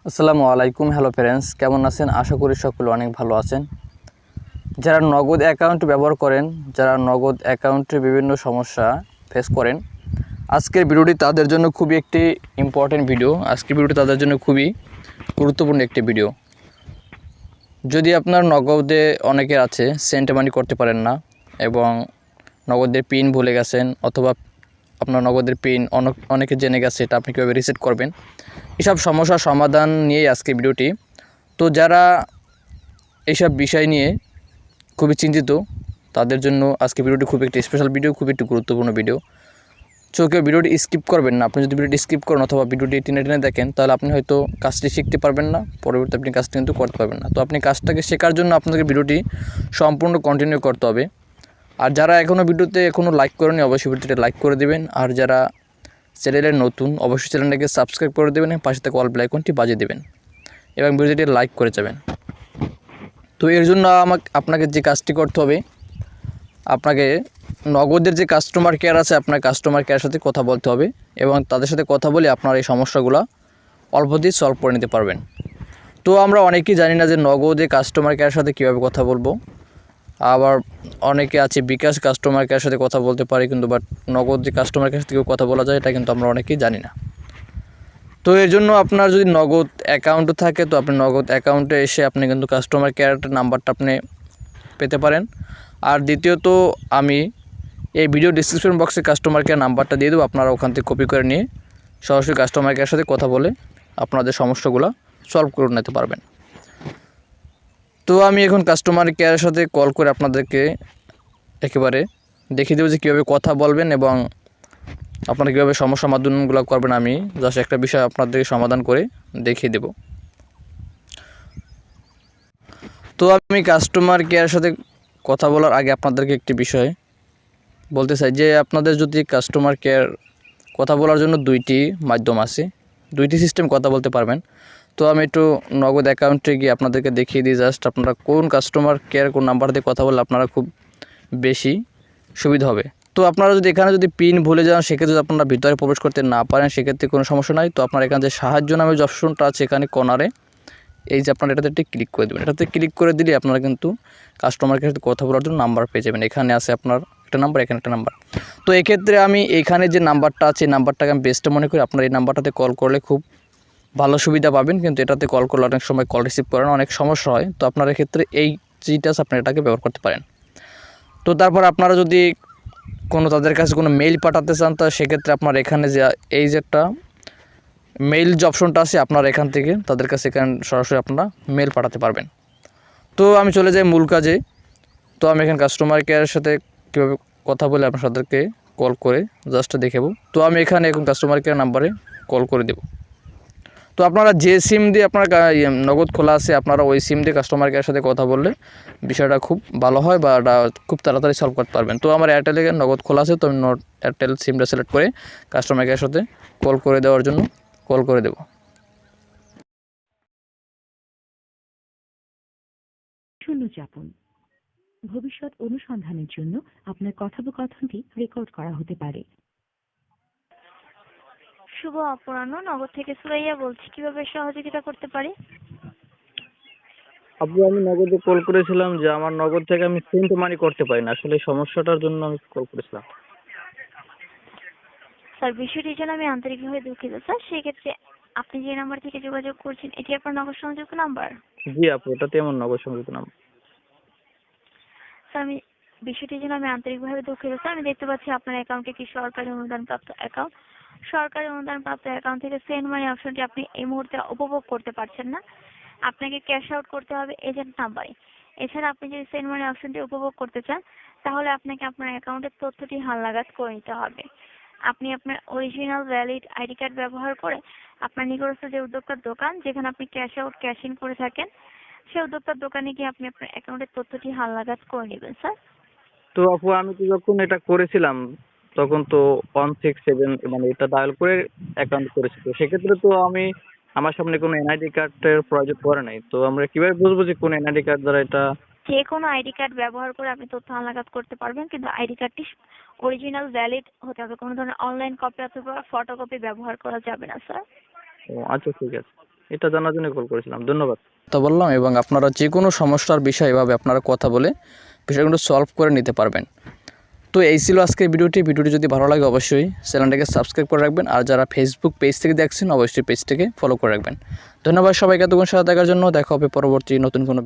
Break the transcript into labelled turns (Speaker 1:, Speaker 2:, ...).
Speaker 1: আসসালামু আলাইকুম। Hello friends, কেমন আছেন? আশা করি সকলে অনেক ভালো আছেন। যারা নগদ অ্যাকাউন্ট ব্যবহার করেন, যারা নগদ অ্যাকাউন্টে বিভিন্ন সমস্যা ফেস করেন, আজকের ভিডিওটি তাদের জন্য খুবই একটি ইম্পর্টেন্ট ভিডিও। আজকের ভিডিওটি তাদের জন্য খুবই গুরুত্বপূর্ণ একটি ভিডিও। যদি আপনার নগদে অনেকের আছে সেন্ট মানি করতে পারেন না এবং নগদের পিন ভুলে গেছেন, অথবা আপনার নগদের পিন অনেকে জেনে গেছে, এটা আপনি কীভাবে রিসেট করবেন, এসব সমস্যার সমাধান নিয়েই আজকের ভিডিওটি। তো যারা এইসব বিষয় নিয়ে খুবই চিন্তিত, তাদের জন্য আজকে ভিডিওটি খুব একটি স্পেশাল ভিডিও, খুব একটি গুরুত্বপূর্ণ ভিডিও। কেউ ভিডিওটি স্কিপ করবেন না। আপনি যদি ভিডিওটি স্কিপ করেন অথবা ভিডিওটি টেনে টেনে দেখেন, তাহলে আপনি হয়তো কাজটি শিখতে পারবেন না, পরবর্তী আপনি কাজটি কিন্তু করতে পারবেন না। তো আপনি কাজটাকে শেখার জন্য আপনাকে ভিডিওটি সম্পূর্ণ কন্টিনিউ করতে হবে। আর যারা ভিডিওতে লাইক করেনি, অবশ্যই ভিডিওটি লাইক করে দেবেন। আর যারা চ্যানেলে নতুন, অবশ্যই চ্যানেলটাকে সাবস্ক্রাইব করে দেবেন এবং পাশে থাকা অল বেল আইকনটি বাজিয়ে দেবেন এবং ভিডিওটি লাইক করে যাবেন। তো এর জন্য আপনাকে যে কাজটি করতে হবে, আপনাকে নগদের যে কাস্টমার কেয়ার আছে, আপনার কাস্টমার কেয়ারের সাথে কথা বলতে হবে এবং তাদের সাথে কথা বলে আপনার এই সমস্যাগুলো অল্পতেই সলভ করে নিতে পারবেন। তো আমরা অনেকেই জানি না যে নগদে কাস্টমার কেয়ারের সাথে কীভাবে কথা বলবো। আবার অনেকে আছে বিকাশ কাস্টমার কেয়ারের সাথে কথা বলতে পারে, কিন্তু বাট নগদ যে কাস্টমার কেয়ারের সাথে কথা বলা যায়, এটা কিন্তু আমরা অনেকেই জানি না। তো এর জন্য আপনার যদি নগদ অ্যাকাউন্ট থাকে, তো আপনি নগদ অ্যাকাউন্টে এসে আপনি কিন্তু কাস্টমার কেয়ার নাম্বারটা আপনি পেতে পারেন। আর দ্বিতীয়ত, আমি এই ভিডিও ডিসক্রিপশন বক্সে কাস্টমার কেয়ার নাম্বারটা দিয়ে দেবো, আপনারা ওখান থেকে কপি করে নিয়ে সরাসরি কাস্টমার কেয়ারের সাথে কথা বলে আপনাদের সমস্যাগুলো সলভ করে নিতে পারবেন। তো আমি এখন কাস্টমার কেয়ারের সাথে কল করে আপনাদেরকে একেবারে দেখিয়ে দেবো যে কীভাবে কথা বলবেন এবং আপনারা কীভাবে সমস্যা সমাধানগুলো করবেন। আমি জাস্ট একটা বিষয় আপনাদেরকে সমাধান করে দেখিয়ে দেব। তো আমি কাস্টমার কেয়ারের সাথে কথা বলার আগে আপনাদেরকে একটি বিষয় বলতে চাই যে আপনাদের যদি কাস্টমার কেয়ার কথা বলার জন্য দুইটি মাধ্যম আছে, দুইটি সিস্টেম কথা বলতে পারবেন। তো আমি একটু নগদ অ্যাকাউন্টে গিয়ে আপনাদেরকে দেখিয়ে দিই জাস্ট আপনারা কোন কাস্টমার কেয়ার কোন নাম্বার দিয়ে কথা বললে আপনারা খুব বেশি সুবিধা হবে। তো আপনারা যদি এখানে পিন ভুলে যান, সেক্ষেত্রে যদি আপনারা ভিতরে প্রবেশ করতে না পারেন, সেক্ষেত্রে কোনো সমস্যা নাই। তো আপনার এখানে যে সাহায্য নামে যে অপশনটা আছে এখানে কর্নারে, এই যে আপনারা এটাতে একটি ক্লিক করে দেবেন। এটাতে ক্লিক করে দিলে আপনারা কিন্তু কাস্টমারের সাথে কথা বলার জন্য নাম্বার পেয়ে যাবেন। এখানে আছে আপনার একটা নাম্বার, এখানে একটা নাম্বার। তো এক্ষেত্রে আমি এখানে যে নাম্বারটা আছে, এই নাম্বারটাকে আমি বেস্টে মনে করি। আপনার এই নাম্বারটাতে কল করলে খুব ভালো সুবিধা পাবেন, কিন্তু এটাতে কল করলে অনেক সময় কল রিসিভ করেন, অনেক সমস্যা হয়। তো আপনার এক্ষেত্রে এই যেটা আছে আপনি এটাকে ব্যবহার করতে পারেন। তো তারপর আপনারা যদি তাদের কাছে কোনো মেইল পাঠাতে চান, তো সেক্ষেত্রে আপনার এখানে যে এই যে একটা মেইল যে অপশনটা আছে, আপনার এখান থেকে তাদের কাছে এখানে সরাসরি আপনারা মেইল পাঠাতে পারবেন। তো আমি চলে যাই মূল কাজে। তো আমি এখানে কাস্টমার কেয়ারের সাথে কীভাবে কথা বলে আপনাদেরকে কল করে জাস্ট দেখাবো। তো আমি এখানে এখন কাস্টমার কেয়ার নাম্বারে কল করে দেব। তো আপনারা যে সিম দিয়ে আপনার নগদ খোলা আছে, আপনারা ওই সিম দিয়ে কাস্টমার কেয়ারের সাথে কথা বললে বিষয়টা খুব ভালো হয় বা এটা খুব তাড়াতাড়ি সলভ করতে পারবেন। তো আমার এয়ারটেলে নগদ খোলা আছে, তো আমি এয়ারটেল সিমটা সিলেক্ট করে কাস্টমার কেয়ারের সাথে কল করে দেওয়ার জন্য কল করে দেব।
Speaker 2: শূন্য চাপুন। ভবিষ্যৎ অনুসন্ধানের জন্য আপনার কথোপকথনটি রেকর্ড করা হতে পারে।
Speaker 3: শুভ অপরাহ্ন, নগদ থেকে সুরাইয়া বলছি, কিভাবে সহযোগিতা করতে পারি?
Speaker 1: আপু, আমি নগদে কল করেছিলাম যে আমার নগদ থেকে আমি সেন্ট মানি করতে পারি না, আসলে এই সমস্যাটার জন্য আমি কল করেছিলাম।
Speaker 3: স্যার, বিষয়টির জন্য আমি আন্তরিকভাবে দুঃখিত স্যার। সেক্ষেত্রে আপনি যে নাম্বার থেকে যোগাযোগ করছেন, এটি আপনার নগদ সংযুক্ত নাম্বার?
Speaker 1: জি আপু, এটাতে আমার নগদ সংযুক্ত নাম্বার।
Speaker 3: স্যার, বিষয়টির জন্য আমি আন্তরিকভাবে দুঃখিত স্যার। আমি দেখতে পাচ্ছি আপনার অ্যাকাউন্টে একটি সরকারি অনুদানপ্রাপ্ত অ্যাকাউন্ট। সরকারি অনুদানপ্রাপ্ত অ্যাকাউন্ট থেকে সেন্ড মানি অপশনটি আপনি এই মুহূর্তে উপভোগ করতে পারছেন না। আপনাকে ক্যাশ আউট করতে হবে এজেন্ট নাম্বারে। এছাড়া আপনি যদি সেন্ড মানি অপশনটি উপভোগ করতে চান, তাহলে আপনাকে আপনার অ্যাকাউন্টের তথ্যটি হালনাগাদ করে নিতে হবে। আপনি আপনার অরিজিনাল ভ্যালিড আইডি কার্ড ব্যবহার করে আপনার নিকটস্থ যে উদ্যোক্তার দোকান, যেখানে আপনি ক্যাশ আউট ক্যাশ ইন করে থাকেন, সেই উদ্যোক্তার দোকানে গিয়ে আপনি আপনার অ্যাকাউন্টের তথ্যটি হালনাগাদ করে নেবেন স্যার।
Speaker 1: তো আপু, আমি তো যখন এটা করেছিলাম তখন তো 167 মানে এটা ডায়াল করে অ্যাকাউন্ট করেছি। তো সেক্ষেত্রে তো আমার সামনে কোনো এনআইডি কার্ডের প্রয়োজন পড়ে নাই। তো আমরা কিভাবে বুঝবো যে কোন এনআইডি কার্ড দ্বারা এটা?
Speaker 3: যে কোনো আইডি কার্ড ব্যবহার করে আপনি তথ্য হালনাগাদ করতে পারবেন, কিন্তু আইডি কার্ডটি অরিজিনাল ভ্যালিড হতে হবে। কোনো ধরনের অনলাইন কপি অথবা ফটোকপি ব্যবহার করা যাবে না স্যার।
Speaker 1: ও আচ্ছা, ঠিক আছে। এটা জানার জন্য কল করেছিলাম। ধন্যবাদ। তো বললাম, এবং আপনারা যে কোনো সমস্যার বিষয় এভাবে আপনারা কথা বলে বিষয়গুলো সলভ করে নিতে পারবেন। তো এই ছিল আজকের ভিডিওটি যদি ভালো লাগে অবশ্যই চ্যানেলটাকে সাবস্ক্রাইব করে রাখবেন, আর যারা ফেসবুক পেজ থেকে দেখছেন অবশ্যই পেজটাকে ফলো করে রাখবেন। ধন্যবাদ সবাইকে এতক্ষণ সাথে দেখার জন্য। দেখা হবে পরবর্তী নতুন কোনো